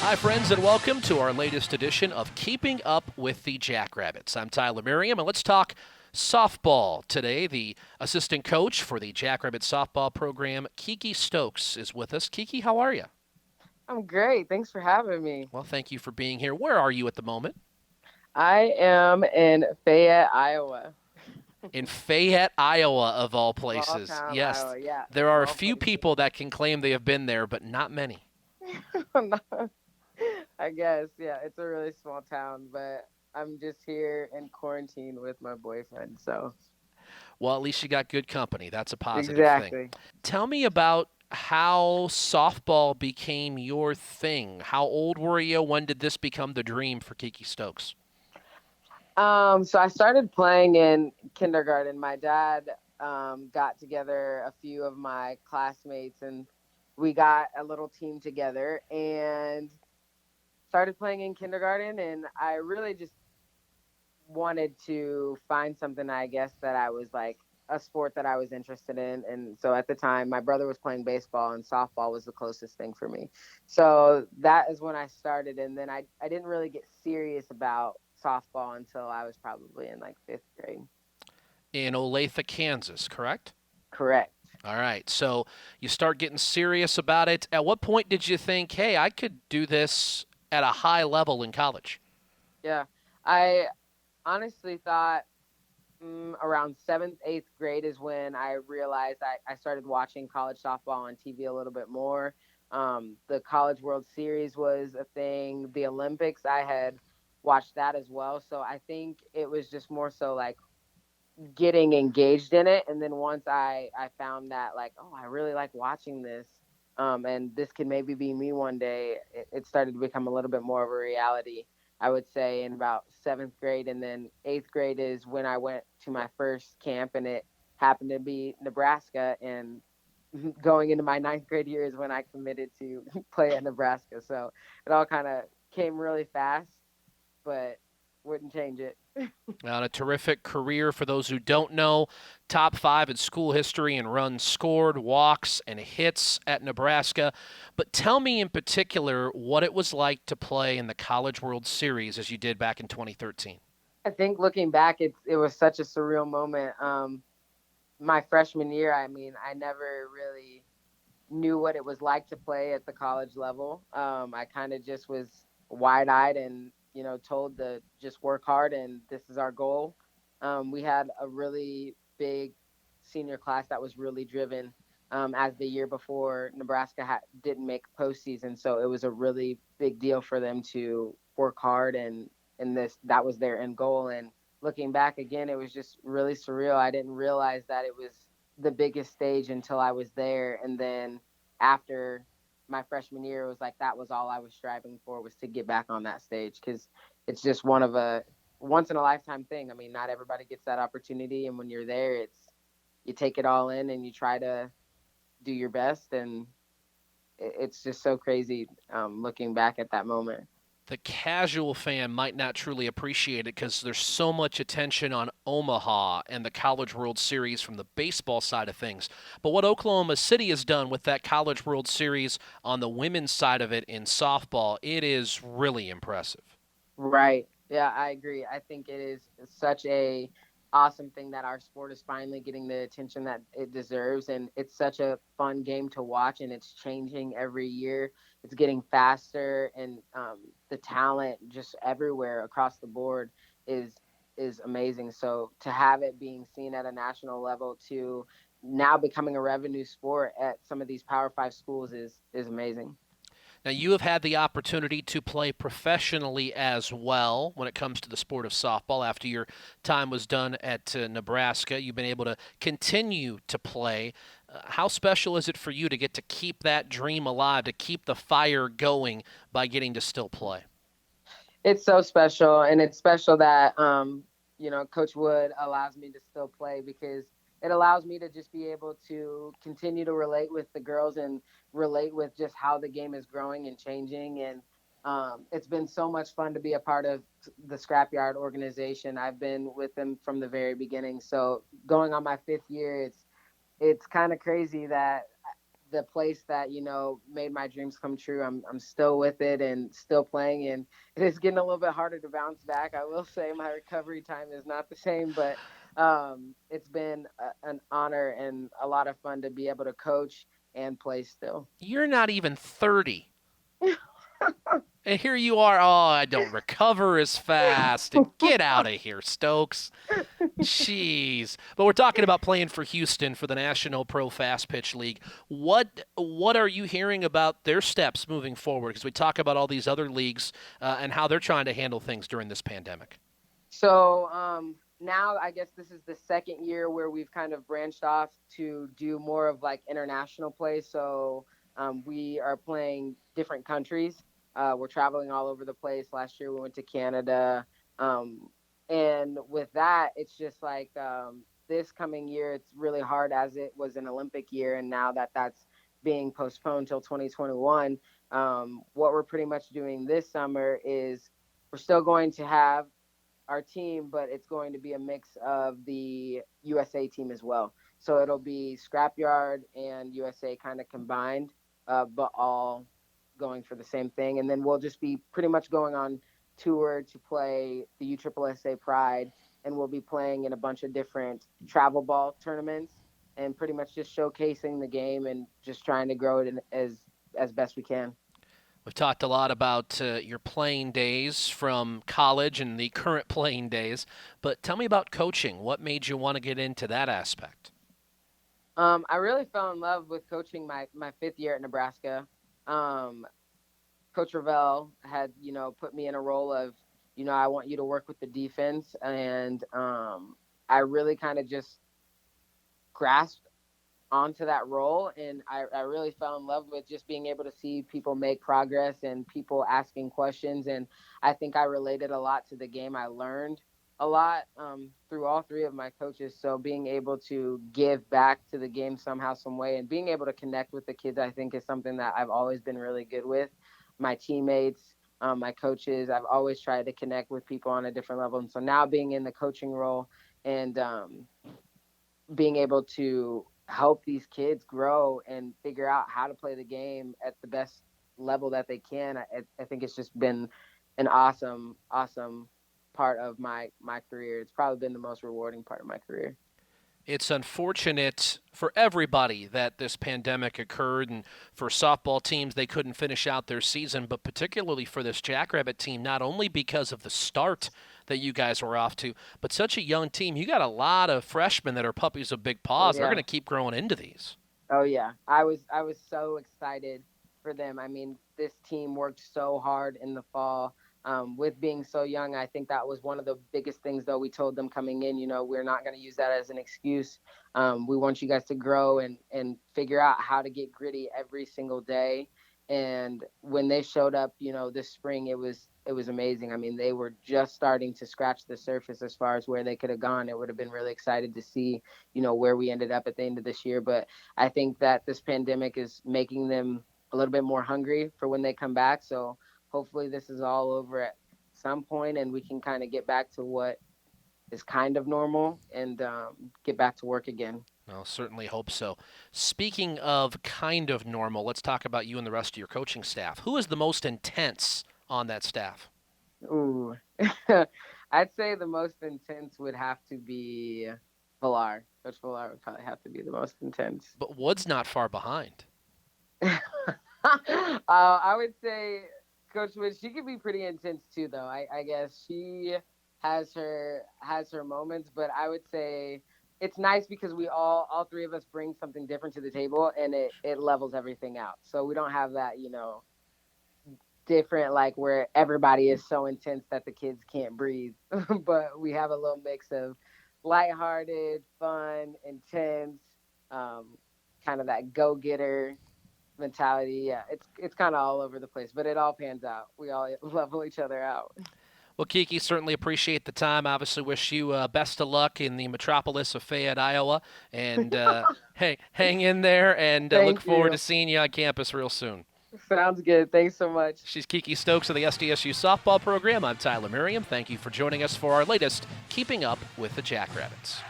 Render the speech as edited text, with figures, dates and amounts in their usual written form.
Hi, friends, and welcome to our latest edition of Keeping Up with the Jackrabbits. I'm Tyler Merriam, and let's talk softball today. The assistant coach for the Jackrabbit softball program, Kiki Stokes, is with us. Kiki, how are you? I'm great. Thanks for having me. Well, thank you for being here. Where are you at the moment? I am in Fayette, Iowa. In Fayette, Iowa, of all Small places. town, Yes, Iowa. Yeah, there are a small few place. people that can claim they have been there, but not many. I guess, yeah, it's a really small town, but I'm just here in quarantine with my boyfriend. So, Well, at least you got good company. That's a positive thing. exactly. Tell me about how softball became your thing. How old were you? When did this become the dream for Kiki Stokes? So I started playing in kindergarten. My dad got together a few of my classmates and we got a little team together and started playing in kindergarten. And I really just wanted to find something, I guess, that I was like a sport that I was interested in. And so at the time, my brother was playing baseball and softball was the closest thing for me. So that is when I started. And then I didn't really get serious about softball until I was probably in like fifth grade. In Olathe, Kansas, correct? Correct. All right. So you start getting serious about it. At what point did you think, hey, I could do this at a high level in college? Yeah. I honestly thought around seventh, eighth grade is when I realized I started watching college softball on TV a little bit more. The College World Series was a thing. The Olympics, I had watched that as well. So I think it was just more so like getting engaged in it. And then once I found that like, oh, I really like watching this. And this could maybe be me one day. It started to become a little bit more of a reality. I would say in about seventh grade, and then eighth grade is when I went to my first camp, and it happened to be Nebraska. And going into my ninth grade year is when I committed to play at Nebraska. So it all kind of came really fast, but wouldn't change it. On a terrific career for those who don't know, top five in school history in runs scored, walks, and hits at Nebraska. But tell me in particular what it was like to play in the College World Series as you did back in 2013. I think looking back, it was such a surreal moment. My freshman year, I mean, I never really knew what it was like to play at the college level. I kind of just was wide eyed and told to just work hard and this is our goal. We had a really big senior class that was really driven. As the year before, Nebraska didn't make postseason, so it was a really big deal for them to work hard and this that was their end goal. And looking back again, it was just really surreal. I didn't realize that it was the biggest stage until I was there. And then after my freshman year, it was like that was all I was striving for, was to get back on that stage, because it's just one of a once in a lifetime thing. I mean, not everybody gets that opportunity, and when you're there, it's you take it all in and you try to do your best, and it's just so crazy looking back at that moment. The casual fan might not truly appreciate it because there's so much attention on Omaha and the College World Series from the baseball side of things. But what Oklahoma City has done with that College World Series on the women's side of it in softball, it is really impressive. Right. Yeah, I agree. I think it is such a awesome thing that our sport is finally getting the attention that it deserves, and it's such a fun game to watch, and it's changing every year. It's getting faster, and the talent just everywhere across the board is is amazing. So to have it being seen at a national level, to now becoming a revenue sport at some of these Power 5 schools is amazing. Now, you have had the opportunity to play professionally as well when it comes to the sport of softball. After your time was done at Nebraska, you've been able to continue to play. How special is it for you to get to keep that dream alive, to keep the fire going by getting to still play? It's so special, and it's special that Coach Wood allows me to still play, because it allows me to just be able to continue to relate with the girls and relate with just how the game is growing and changing. And it's been so much fun to be a part of the Scrapyard organization. I've been with them from the very beginning, so going on my fifth year, it's kind of crazy that the place that, made my dreams come true. I'm still with it and still playing, and it is getting a little bit harder to bounce back. I will say my recovery time is not the same, but it's been an honor and a lot of fun to be able to coach and play still. You're not even 30. And here you are. Oh, I don't recover as fast. And get out of here, Stokes. Jeez. But we're talking about playing for Houston for the National Pro Fast Pitch League. What are you hearing about their steps moving forward? Because we talk about all these other leagues and how they're trying to handle things during this pandemic. So now I guess this is the second year where we've kind of branched off to do more of like international play. So we are playing different countries. We're traveling all over the place. Last year we went to Canada. And with that, it's just like this coming year, it's really hard as it was an Olympic year. And now that that's being postponed till 2021, what we're pretty much doing this summer is we're still going to have our team, but it's going to be a mix of the USA team as well. So it'll be Scrapyard and USA kind of combined, but all going for the same thing. And then we'll just be pretty much going on tour to play the USSSA Pride, and we'll be playing in a bunch of different travel ball tournaments and pretty much just showcasing the game and just trying to grow it as best we can. We've talked a lot about your playing days from college and the current playing days, but tell me about coaching. What made you want to get into that aspect? I really fell in love with coaching my fifth year at Nebraska. Coach Ravel had, put me in a role of, I want you to work with the defense. And I really kind of just grasped onto that role. And I really fell in love with just being able to see people make progress and people asking questions. And I think I related a lot to the game. I learned a lot through all three of my coaches. So being able to give back to the game somehow, some way, and being able to connect with the kids, I think is something that I've always been really good with. My teammates, my coaches, I've always tried to connect with people on a different level. And so now being in the coaching role and being able to help these kids grow and figure out how to play the game at the best level that they can, I think it's just been an awesome part of my career. It's probably been the most rewarding part of my career. It's unfortunate for everybody that this pandemic occurred, and for softball teams, they couldn't finish out their season, but particularly for this Jackrabbit team, not only because of the start that you guys were off to, but such a young team. You got a lot of freshmen that are puppies of big paws. Yeah. They're going to keep growing into these. Oh yeah. I was so excited for them. I mean, this team worked so hard in the fall. With being so young, I think that was one of the biggest things, though. We told them coming in, we're not going to use that as an excuse. We want you guys to grow and figure out how to get gritty every single day. And when they showed up, this spring, it was amazing. I mean, they were just starting to scratch the surface as far as where they could have gone. It would have been really excited to see, where we ended up at the end of this year. But I think that this pandemic is making them a little bit more hungry for when they come back. So hopefully this is all over at some point and we can kind of get back to what is kind of normal and get back to work again. I'll certainly hope so. Speaking of kind of normal, let's talk about you and the rest of your coaching staff. Who is the most intense on that staff? Ooh, I'd say the most intense would have to be Villar. Coach Villar would probably have to be the most intense. But Wood's not far behind. I would say Coach Wood, she could be pretty intense too, though. I guess she has her moments, but I would say it's nice because we all three of us bring something different to the table, and it levels everything out. So we don't have that, different, like where everybody is so intense that the kids can't breathe. But we have a little mix of lighthearted, fun, intense, kind of that go-getter mentality. Yeah, it's kind of all over the place, but it all pans out. We all level each other out. Well, Kiki, certainly appreciate the time. Obviously wish you best of luck in the metropolis of Fayette, Iowa. And hey, hang in there, and look forward to seeing you on campus real soon. Sounds good. Thanks so much. She's Kiki Stokes of the SDSU softball program. I'm Tyler Merriam. Thank you for joining us for our latest Keeping Up with the Jackrabbits.